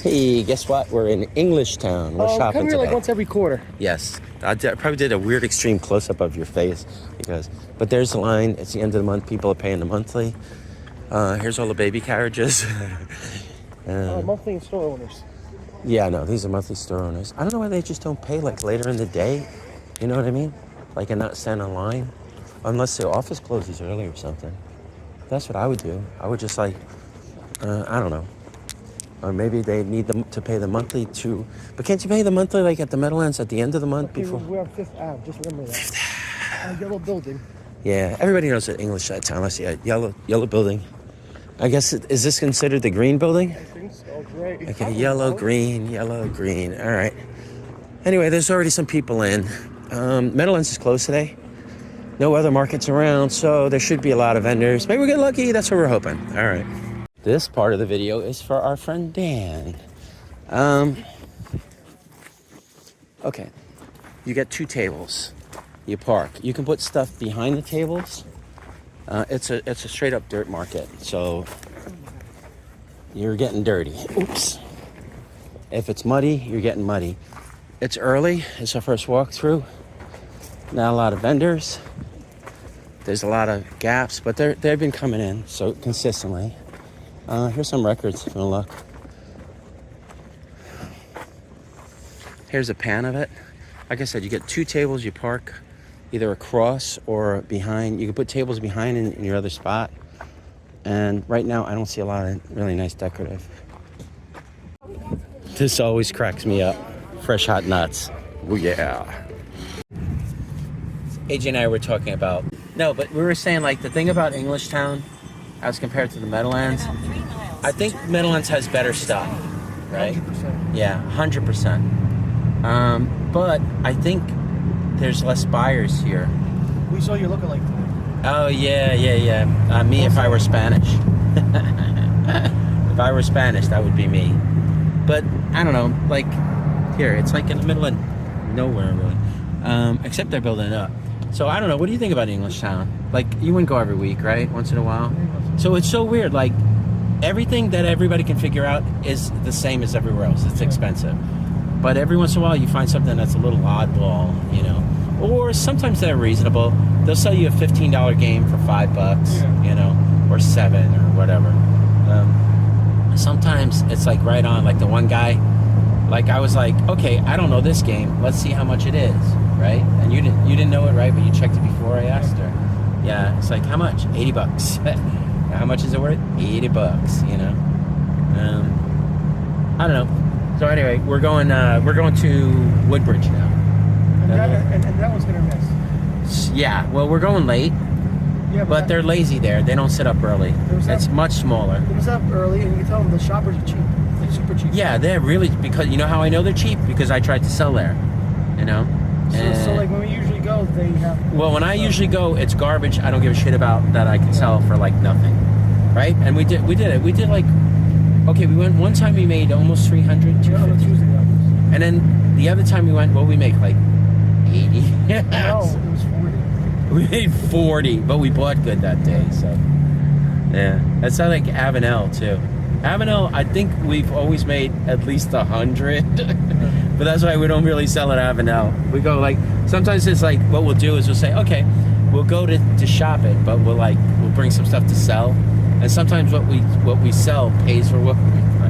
Hey, guess what? We're in Englishtown. We're shopping come here today. like once every quarter. Yes. I probably did a weird extreme close-up of your face but there's the line. It's the end of the month. People are paying the monthly. Here's all the baby carriages. Monthly and store owners. Yeah, no, these are monthly store owners. I don't know why they just don't pay like later in the day. You know what I mean? Like and not stand in line. Unless the office closes early or something. That's what I would do. I would just like, I don't know. Or maybe they need them to pay the monthly too. But can't you pay the monthly like at the Meadowlands at the end of the month before? We're on 5th Ave, just remember that. Yellow building. Yeah, everybody knows that Englishtown. I see a yellow building. I guess, is this considered the green building? I think so, great. Okay, yellow, green. All right. Anyway, there's already some people in. Meadowlands is closed today. No other markets around, so there should be a lot of vendors. Maybe we'll get lucky. That's what we're hoping. All right. This part of the video is for our friend Dan. Okay. You get 2 tables. You park. You can put stuff behind the tables. It's a straight up dirt market, so you're getting dirty. Oops. If it's muddy, you're getting muddy. It's early. It's our first walkthrough. Not a lot of vendors. There's a lot of gaps, but they've been coming in so consistently. Here's some records if you want to look. Here's a pan of it. Like I said, you get 2 tables. You park either across or behind. You can put tables behind in your other spot. And right now, I don't see a lot of really nice decorative. This always cracks me up. Fresh hot nuts. Oh, yeah. AJ and I were talking about... No, but we were saying, like, the thing about Englishtown as compared to the Meadowlands, I think Meadowlands has better stuff, right? 100%. Yeah, 100%. But I think there's less buyers here. We saw you looking like that. Oh, yeah. Me if I were Spanish. If I were Spanish, that would be me. But, I don't know, like, here, it's like in the middle of nowhere, really. Except they're building it up. So, I don't know, what do you think about Englishtown? Like, you wouldn't go every week, right? Once in a while? So, it's so weird, like, everything that everybody can figure out is the same as everywhere else. It's expensive. But every once in a while, you find something that's a little oddball, you know. Or sometimes they're reasonable. They'll sell you a $15 game for $5, you know, or $7 or whatever. Sometimes it's like right on. Like the one guy, like I was like, okay, I don't know this game. Let's see how much it is, right? And you didn't know it, right? But you checked it before I asked her. Yeah, it's like how much? $80. How much is it worth? $80. You know. I don't know. So anyway, we're going to Woodbridge now. And that one's gonna miss. Yeah, well, we're going late. Yeah, but they're lazy there. They don't sit up early. It's much smaller. It was up early, and you can tell them the shoppers are cheap. Like super cheap. Yeah, they're really, because you know how I know they're cheap? Because I tried to sell there. You know? So like when we usually go, they have... Well, when I usually go, it's garbage. I don't give a shit about that I can sell for like nothing. Right? And we did it. We did like... Okay, we went one time we made almost 300, 250. And then the other time we went, well, we make like 80. Yes. No, it was 40. We made 40, but we bought good that day, so. Yeah. That's not like Avenel, too. Avenel, I think we've always made at least 100. But that's why we don't really sell at Avenel. We go like, sometimes it's like, what we'll do is we'll say, okay, we'll go to shop it, but we'll bring some stuff to sell. And sometimes what we sell pays for what we buy.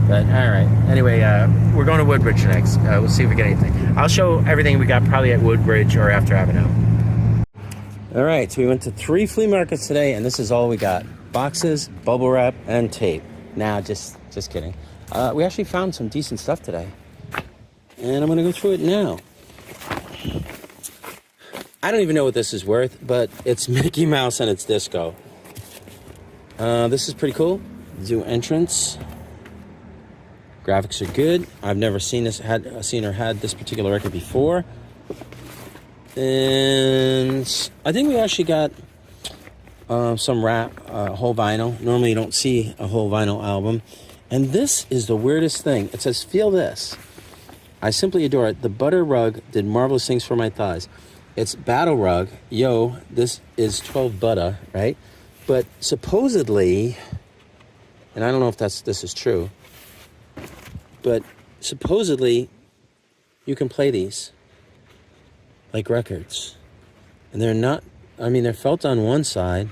But all right. Anyway, we're going to Woodbridge next. We'll see if we get anything. I'll show everything we got probably at Woodbridge or after Avenel. All right, so we went to 3 flea markets today, and this is all we got: boxes, bubble wrap, and tape. Nah, just kidding. We actually found some decent stuff today, and I'm gonna go through it now. I don't even know what this is worth, but it's Mickey Mouse and it's disco. This is pretty cool. Zoo entrance. Graphics are good. I've never seen or had this particular record before. And I think we actually got some rap, whole vinyl. Normally you don't see a whole vinyl album. And this is the weirdest thing. It says, feel this. I simply adore it. The butter rug did marvelous things for my thighs. It's battle rug. Yo, this is 12 butter, right? But supposedly, and I don't know if this is true, but supposedly you can play these like records. And they're not, I mean, they're felt on one side,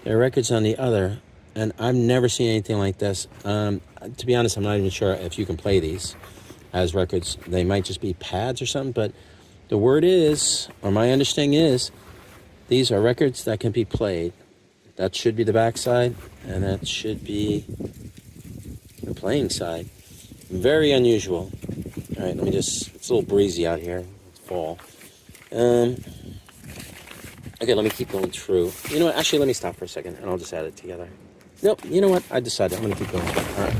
they're records on the other, and I've never seen anything like this. To be honest, I'm not even sure if you can play these as records. They might just be pads or something, but the word is, or my understanding is, these are records that can be played. That should be the back side, and that should be the playing side. Very unusual. All right, let me just, it's a little breezy out here. It's fall. Okay, let me keep going through. You know what? Actually, let me stop for a second, and I'll just add it together. Nope, you know what? I decided I'm going to keep going. All right.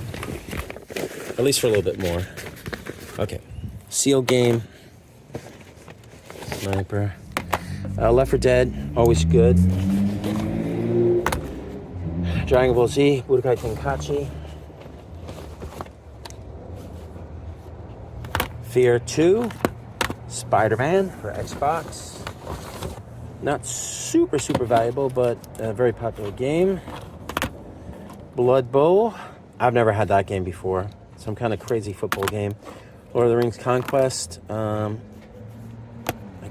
At least for a little bit more. Okay. Seal game. Sniper. Left 4 Dead, always good. Dragon Ball Z, Budokai Tenkaichi. Fear 2. Spider-Man for Xbox. Not super valuable, but a very popular game. Blood Bowl. I've never had that game before. Some kind of crazy football game. Lord of the Rings Conquest. I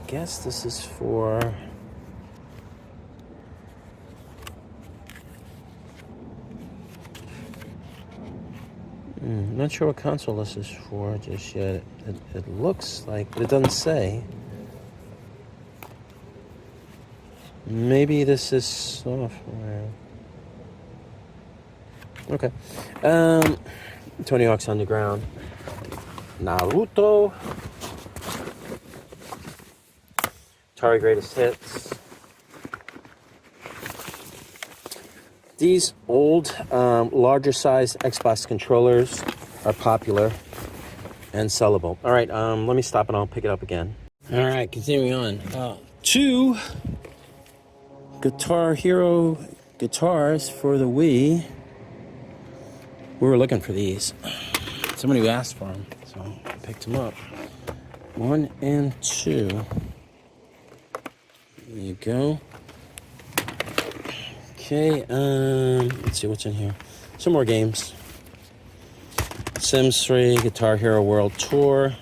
guess this is for... not sure what console this is for just yet. It looks like, but it doesn't say. Maybe this is software. Okay. Tony Hawk's Underground. Naruto. Atari Greatest Hits. These old, larger size Xbox controllers are popular and sellable. All right, let me stop and I'll pick it up again. All right, continuing on. 2 Guitar Hero guitars for the Wii. We were looking for these. Somebody asked for them, so I picked them up. 1 and 2. There you go. Okay, let's see what's in here. Some more games. Sims 3, Guitar Hero World Tour.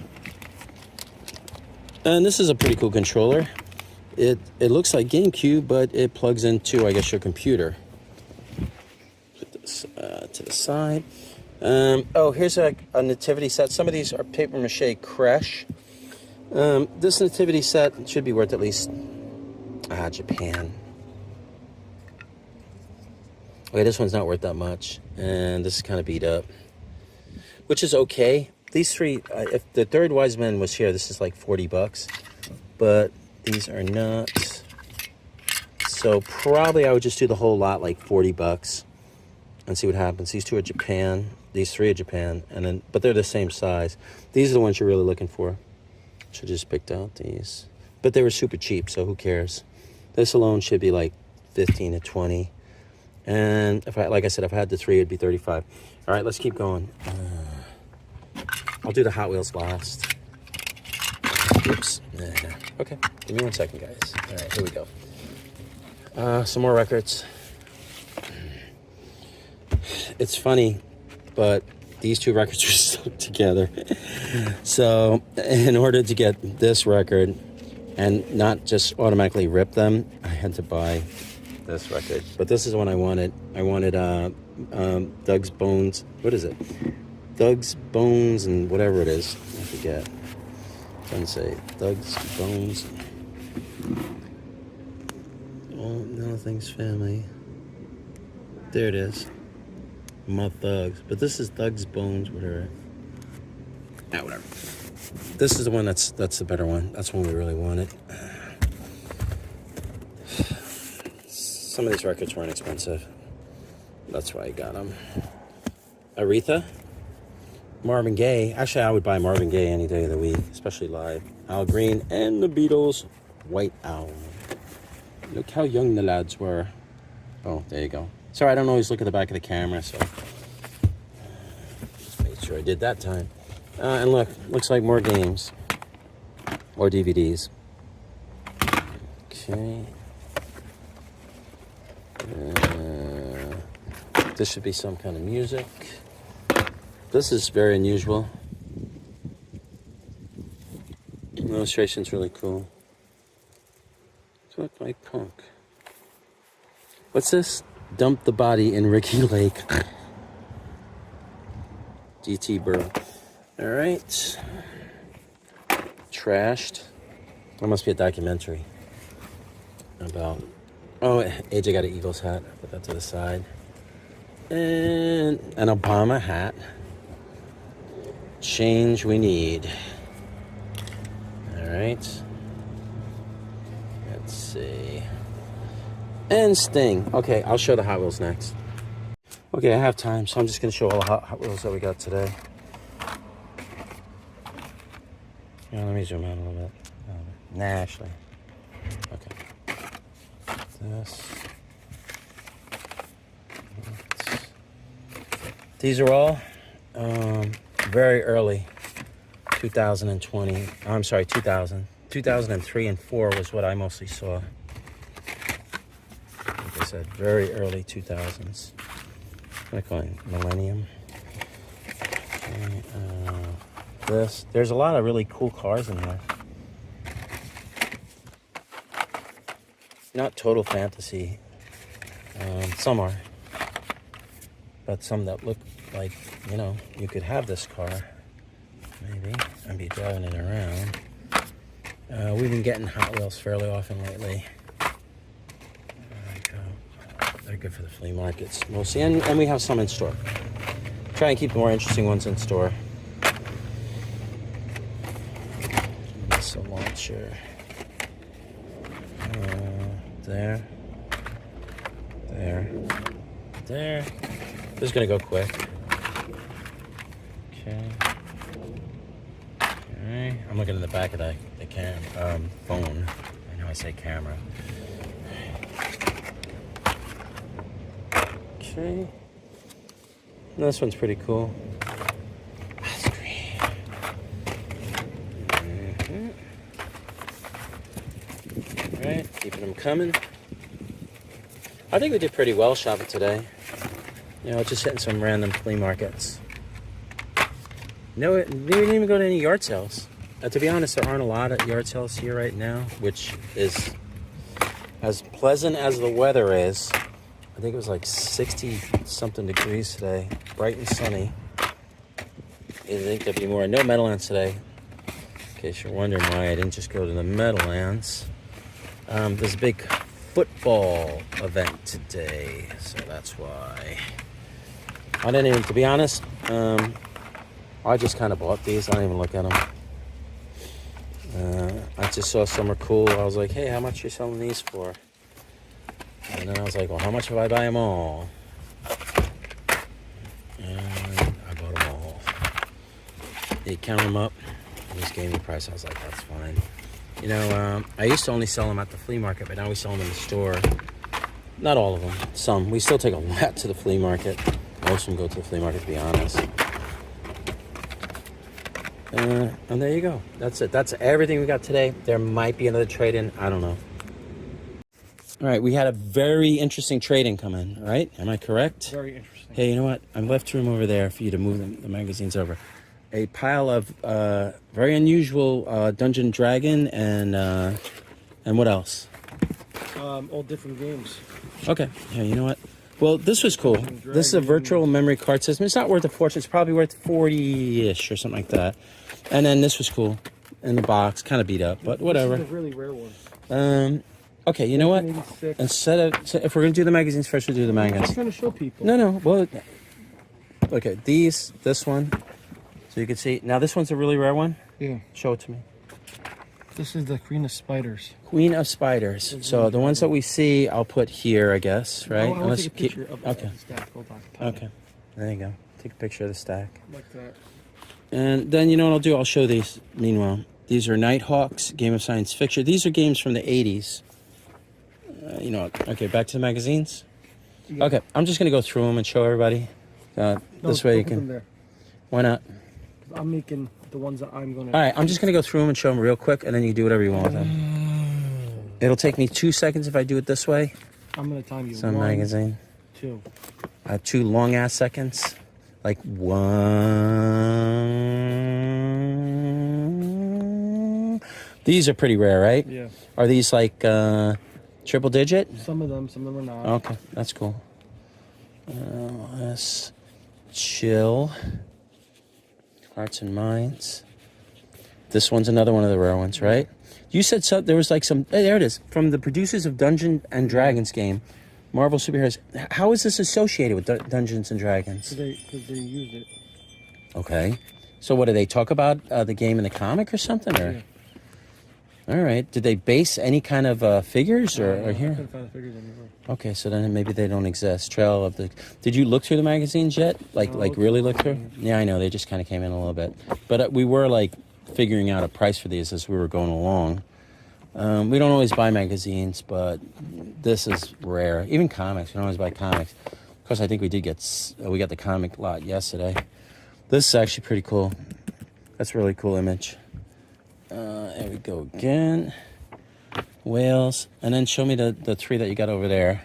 And this is a pretty cool controller. It looks like GameCube, but it plugs into, I guess, your computer. Put this to the side. Oh, here's a nativity set. Some of these are paper mache creche. This nativity set should be worth at least Japan. Okay, this one's not worth that much, and this is kind of beat up, which is okay. These 3, if the third Wise Man was here, this is like $40, but these are not. So probably I would just do the whole lot, like $40, and see what happens. These 2 are Japan, these 3 are Japan, and then, but they're the same size. These are the ones you're really looking for. Should have just picked out these, but they were super cheap, so who cares? This alone should be like 15 to 20. And if I, like I said, if I had the 3, it'd be 35. All right, let's keep going. I'll do the Hot Wheels last. Oops. Okay, give me 1 second, guys. All right, here we go. Some more records. It's funny, but these 2 records are stuck together. So in order to get this record and not just automatically rip them, I had to buy this record. But this is the one I wanted. I wanted Doug's Bones. What is it? Doug's Bones and whatever it is. I forget. I'm trying to say Doug's Bones. All No Things Family. There it is. My Thugs. But this is Doug's Bones, whatever. Whatever. This is the one that's the better one. That's one we really wanted. Some of these records weren't expensive. That's why I got them. Aretha. Marvin Gaye. Actually, I would buy Marvin Gaye any day of the week, especially live. Al Green and the Beatles. White Owl. Look how young the lads were. Oh, there you go. Sorry, I don't always look at the back of the camera, so just made sure I did that time. And look, looks like more games. Or DVDs. Okay. This should be some kind of music. This is very unusual. The illustration's really cool. Look like punk. What's this? Dump the body in Ricky Lake. DT Burrow. All right. Trashed. That must be a documentary about. Oh, AJ got an Eagles hat. Put that to the side. And an Obama hat. Change we need. All right. Let's see. And Sting. Okay, I'll show the Hot Wheels next. Okay, I have time, so I'm just going to show all the Hot Wheels that we got today. Yeah, let me zoom out a little bit. Nah, actually. Okay. This. These are all very early 2020. I'm sorry, 2000. 2003 and 4 was what I mostly saw. Like I said, very early 2000s. I'm going Millennium. Okay, this. There's a lot of really cool cars in here. Not total fantasy. Some are. But some that look like, you know, you could have this car. Maybe. And be driving it around. We've been getting Hot Wheels fairly often lately. They're good for the flea markets mostly. And we have some in store. Try and keep the more interesting ones in store. Missile launcher. There. There. There. This is going to go quick. Okay. Alright. I'm looking in the back of the phone. I know I say camera. Okay. And this one's pretty cool. Ice cream. Alright, keeping them coming. I think we did pretty well shopping today. You know, just hitting some random flea markets. No, we didn't even go to any yard sales. To be honest, there aren't a lot of yard sales here right now, which is as pleasant as the weather is. I think it was like 60-something degrees today, bright and sunny. I think there'd be more. No Meadowlands today. In case you're wondering why I didn't just go to the Meadowlands. There's a big football event today, so that's why. I didn't even, to be honest, I just kind of bought these. I didn't even look at them. I just saw some were cool. I was like, hey, how much are you selling these for? And then I was like, well, how much if I buy them all? And I bought them all. They count them up. They just gave me the price. I was like, that's fine. You know, I used to only sell them at the flea market, but now we sell them in the store. Not all of them. Some. We still take a lot to the flea market. Most of them go to the flea market, to be honest. And there you go. That's it. That's everything we got today. There might be another trade-in. I don't know. All right, we had a very interesting trade-in come in, right? Am I correct? Very interesting. Hey, you know what? I left room over there for you to move the magazines over. A pile of very unusual Dungeon Dragon and what else? All different games. Okay. Yeah, you know what? Well, this was cool. This is a virtual memory card system. It's not worth a fortune. It's probably worth 40-ish or something like that. And then this was cool in the box, kind of beat up, but whatever. This is a really rare one. Okay, you know what? Instead of, if we're gonna do the magazines first, we'll do the magazines. I'm trying to show people. No. Well, okay. This one, so you can see. Now this one's a really rare one. Yeah. Show it to me. This is the Queen of Spiders. Queen of Spiders. So the ones that we see, I'll put here, I guess, right? I want to take a picture of the stack. Hold on. Okay. There you go. Take a picture of the stack. Like that. And then you know what I'll do? I'll show these. Meanwhile, these are Nighthawks, Game of Science Fiction. These are games from the 80s. You know what? Okay, back to the magazines. Yeah. Okay, I'm just gonna go through them and show everybody. This way you can. There. Why not? I'm making the ones that I'm gonna. All right, I'm just gonna go through them and show them real quick, and then you do whatever you want with them. It'll take me 2 seconds if I do it this way. I'm gonna time you. Some magazine. 2. 2 long ass seconds. Like 1. These are pretty rare, right? Yeah. Are these like triple digit? Some of them are not. Okay, that's cool. Let's chill. Hearts and Minds. This one's another one of the rare ones, right? You said so. There was like some. Hey, there it is. From the producers of Dungeons and Dragons game, Marvel superheroes. How is this associated with Dungeons and Dragons? Because they used it. Okay. So what do they talk about the game in the comic or something? Or? Yeah. All right. Did they base any kind of figures or I here? couldn't find the figures anywhere. Okay, so then maybe they don't exist. Trail of the. Did you look through the magazines yet? Like really look through? Yeah, I know they just kind of came in a little bit, but we were like figuring out a price for these as we were going along. We don't always buy magazines, but this is rare. Even comics, we don't always buy comics. Of course, I think we got the comic lot yesterday. This is actually pretty cool. That's a really cool image. There we go again. Whales. And then show me the three that you got over there.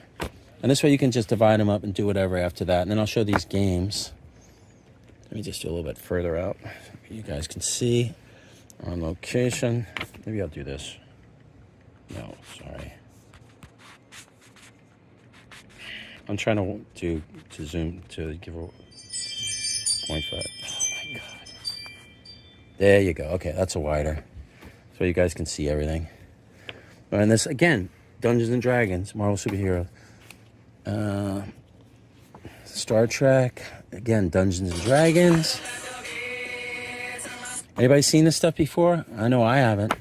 And this way you can just divide them up and do whatever after that. And then I'll show these games. Let me just do a little bit further out so you guys can see on location. Maybe I'll do this. No, sorry. I'm trying to zoom to give a 0.5. Oh my god. There you go. Okay, that's a wider. So you guys can see everything. And this again, Dungeons and Dragons, Marvel superhero. Star Trek, again, Dungeons and Dragons. Anybody seen this stuff before? I know I haven't.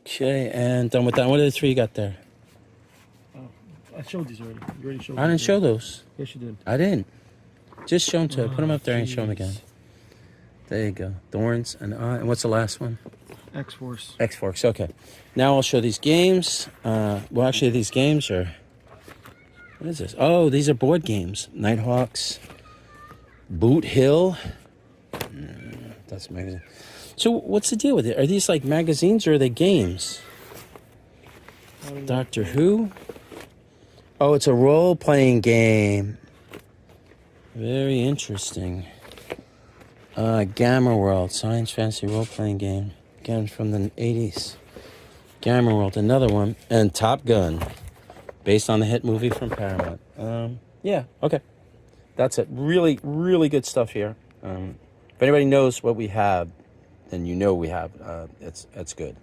Okay, and done with that. What are the three you got there? I showed these already. You already showed. I didn't show those. Yes, you did. I didn't. Just show them to. Put them up there and show them Jeez. again. There you go. Thorns and what's the last one? X-Force. X-Force. Okay. Now I'll show these games. Well, actually, these games are. What is this? Oh, these are board games. Nighthawks. Boot Hill. That's amazing. So, what's the deal with it? Are these like magazines or are they games? Doctor Who. Oh, it's a role-playing game. Very interesting. Gamma World, science fantasy role-playing game. Again, from the 80s. Gamma World, another one. And Top Gun, based on the hit movie from Paramount. Yeah, okay. That's it. Really, really good stuff here. If anybody knows what we have, then you know we have. It's good.